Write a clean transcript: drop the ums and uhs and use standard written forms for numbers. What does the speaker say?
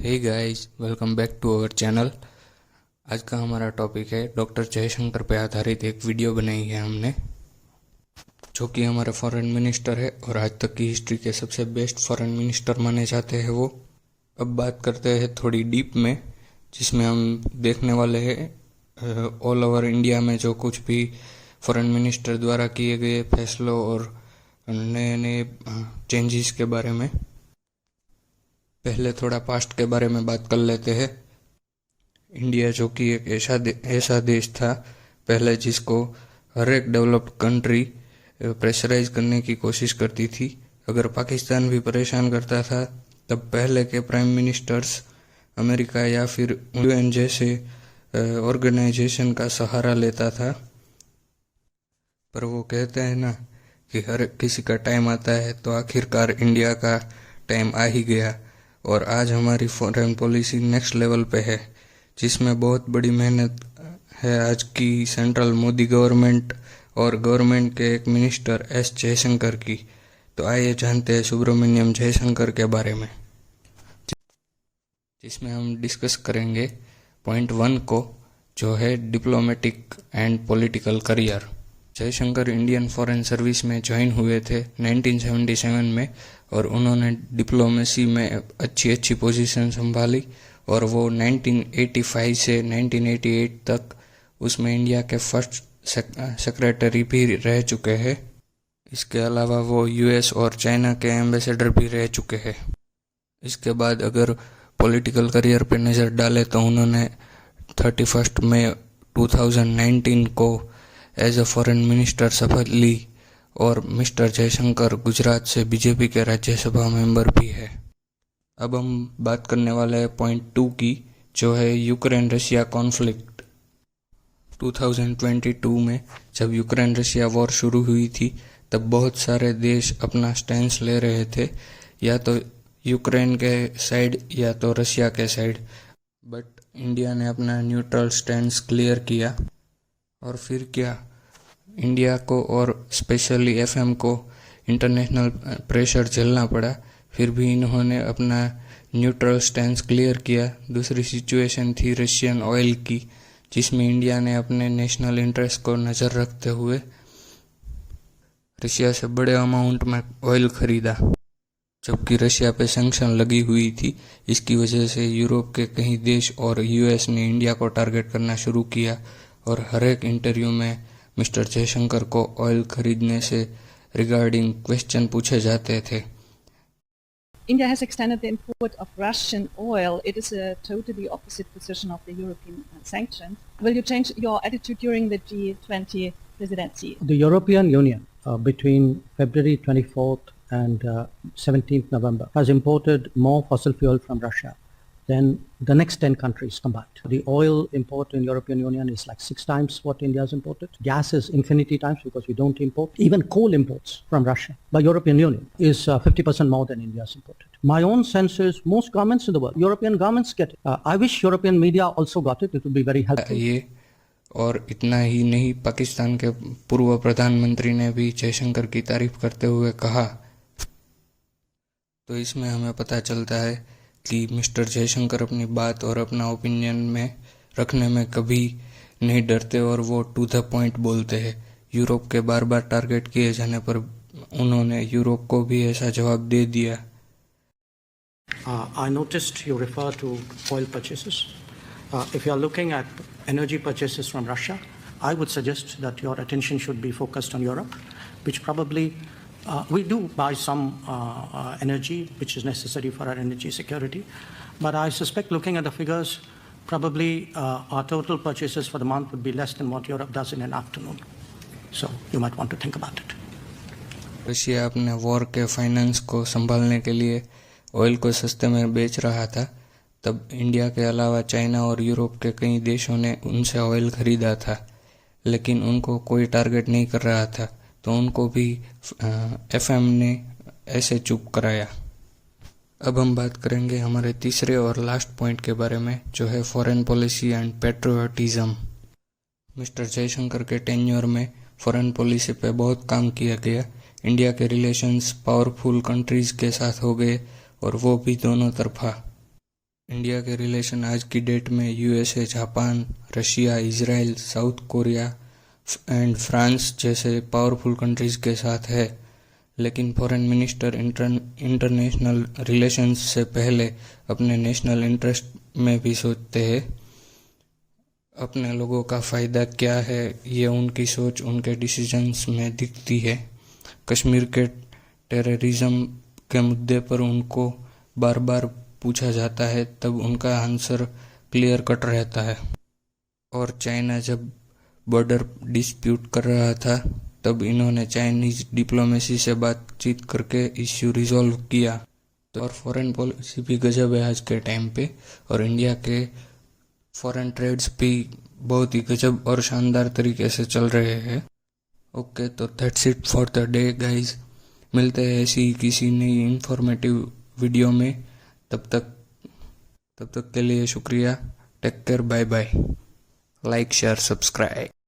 Hey guys, welcome back to our channel. आज का हमारा टॉपिक है डॉक्टर जयशंकर पे आधारित एक वीडियो बनाई है हमने, जो कि हमारे फॉरेन मिनिस्टर है और आज तक की हिस्ट्री के सबसे बेस्ट फॉरेन मिनिस्टर माने जाते हैं वो। अब बात करते हैं थोड़ी डीप में, जिसमें हम देखने वाले हैं ऑल ओवर इंडिया में जो कुछ भी फॉरेन मिनिस्टर द्वारा किए गए फैसलों और नए नए चेंजेस के बारे में। पहले थोड़ा पास्ट के बारे में बात कर लेते हैं। इंडिया जो कि एक ऐसा देश था पहले जिसको हर एक डेवलप्ड कंट्री प्रेशराइज करने की कोशिश करती थी। अगर पाकिस्तान भी परेशान करता था तब पहले के प्राइम मिनिस्टर्स अमेरिका या फिर यूएन जैसे ऑर्गेनाइजेशन का सहारा लेता था। पर वो कहते हैं ना कि हर किसी का टाइम आता है, तो आखिरकार इंडिया का टाइम आ ही गया और आज हमारी फॉरेन पॉलिसी नेक्स्ट लेवल पे है, जिसमें बहुत बड़ी मेहनत है आज की सेंट्रल मोदी गवर्नमेंट और गवर्नमेंट के एक मिनिस्टर एस जयशंकर की। तो आइए जानते हैं सुब्रमण्यम जयशंकर के बारे में, जिसमें हम डिस्कस करेंगे पॉइंट 1 को, जो है diplomatic and political career. Jaishankar Indian foreign service में ज्वाइन हुए थे 1977 में और उन्होंने डिप्लोमेसी में अच्छी पोजीशन संभाली और वो 1985 से 1988 तक उसमें इंडिया के फर्स्ट सेक्रेटरी भी रह चुके हैं। इसके अलावा वो यूएस और चाइना के एम्बेसडर भी रह चुके हैं। इसके बाद अगर पॉलिटिकल करियर पे नज़र डालें तो उन्होंने 31 मई 2019 को एज अ फॉरेन मिनिस्टर शपथ ली और मिस्टर जयशंकर गुजरात से बीजेपी के राज्यसभा मेंबर भी है। अब हम बात करने वाले हैं पॉइंट 2 की, जो है यूक्रेन रशिया कॉन्फ्लिक्ट। 2022 में जब यूक्रेन रशिया वॉर शुरू हुई थी तब बहुत सारे देश अपना स्टैंड ले रहे थे, या तो यूक्रेन के साइड या तो रशिया के साइड, बट इंडिया ने अपना न्यूट्रल स्टैंड क्लियर किया। और फिर क्या, इंडिया को और स्पेशली एफएम को इंटरनेशनल प्रेशर झेलना पड़ा, फिर भी इन्होंने अपना न्यूट्रल स्टैंड क्लियर किया। दूसरी सिचुएशन थी रशियन ऑयल की, जिसमें इंडिया ने अपने नेशनल इंटरेस्ट को नज़र रखते हुए रशिया से बड़े अमाउंट में ऑयल खरीदा, जबकि रशिया पे सैंक्शन लगी हुई थी। इसकी वजह से यूरोप के कई देश और यूएस ने इंडिया को टारगेट करना शुरू किया और हर एक इंटरव्यू में मिस्टर जयशंकर को ऑयल खरीदने से रिगार्डिंग क्वेश्चन पूछे जाते थे। India has extended the import of Russian oil. It is a totally opposite position of the European sanctions. Will you change your attitude during the G20 presidency? The European Union, between February 24th and 17th November, has imported more fossil fuel from Russia than the next 10 countries combined. The oil import in European Union is like 6 times what India has imported. Gas is infinity times because we don't import. Even coal imports from Russia by European Union is 50% more than India has imported. My own sense is most governments in the world, European governments get it. I wish European media also got it. It would be very helpful. ये और इतना ही नहीं, पाकिस्तान के पूर्व प्रधानमंत्री ने भी जयशंकर की तारीफ करते हुए कहा। तो इसमें हमें पता चलता है कि मिस्टर जयशंकर अपनी बात और अपना ओपिनियन में रखने में कभी नहीं डरते और वो टू द पॉइंट बोलते हैं। यूरोप के बार बार टारगेट किए जाने पर उन्होंने यूरोप को भी ऐसा जवाब दे दिया। I noticed you refer to oil purchases. If you are looking at energy purchases from Russia, I would suggest that your attention should be focused on Europe, which probably we do buy some energy which is necessary for our energy security, but I suspect, looking at the figures, probably our total purchases for the month would be less than what Europe does in an afternoon. So you might want to think about it. Russia अपने war के finance को संभालने के लिए oil को सस्ते में बेच रहा था, तब इंडिया के अलावा चाइना और यूरोप के कई देशों ने उनसे ऑयल खरीदा था, लेकिन उनको कोई टारगेट नहीं कर रहा था, तो उनको भी एफएम ने ऐसे चुप कराया। अब हम बात करेंगे हमारे तीसरे और लास्ट पॉइंट के बारे में, जो है foreign policy and patriotism. Mister Jaishankar के टेन्योर में फॉरेन पॉलिसी पे बहुत काम किया गया। इंडिया के रिलेशंस पावरफुल कंट्रीज़ के साथ हो गए और वो भी दोनों तरफा। इंडिया के रिलेशन आज की डेट में USA, Japan, Russia, Israel, south Korea and France जैसे पावरफुल कंट्रीज के साथ है, लेकिन फॉरेन मिनिस्टर इंटरनेशनल रिलेशंस से पहले अपने नेशनल इंटरेस्ट में भी सोचते हैं। अपने लोगों का फ़ायदा क्या है, ये उनकी सोच उनके डिसीजंस में दिखती है। कश्मीर के टेररिज्म के मुद्दे पर उनको बार बार पूछा जाता है, तब उनका आंसर क्लियर कट रहता है। और चाइना जब बॉर्डर डिस्प्यूट कर रहा था, तब इन्होंने चाइनीज डिप्लोमेसी से बातचीत करके इश्यू रिजॉल्व किया। तो और फॉरेन पॉलिसी भी गजब है आज के टाइम पे, और इंडिया के फॉरेन ट्रेड्स भी बहुत ही गजब और शानदार तरीके से चल रहे हैं। ओके, तो that's it for the day guys. मिलते हैं ऐसी ही किसी नई इंफॉर्मेटिव वीडियो में। तब तक के लिए शुक्रिया। Take care, bye bye. Like, share, subscribe.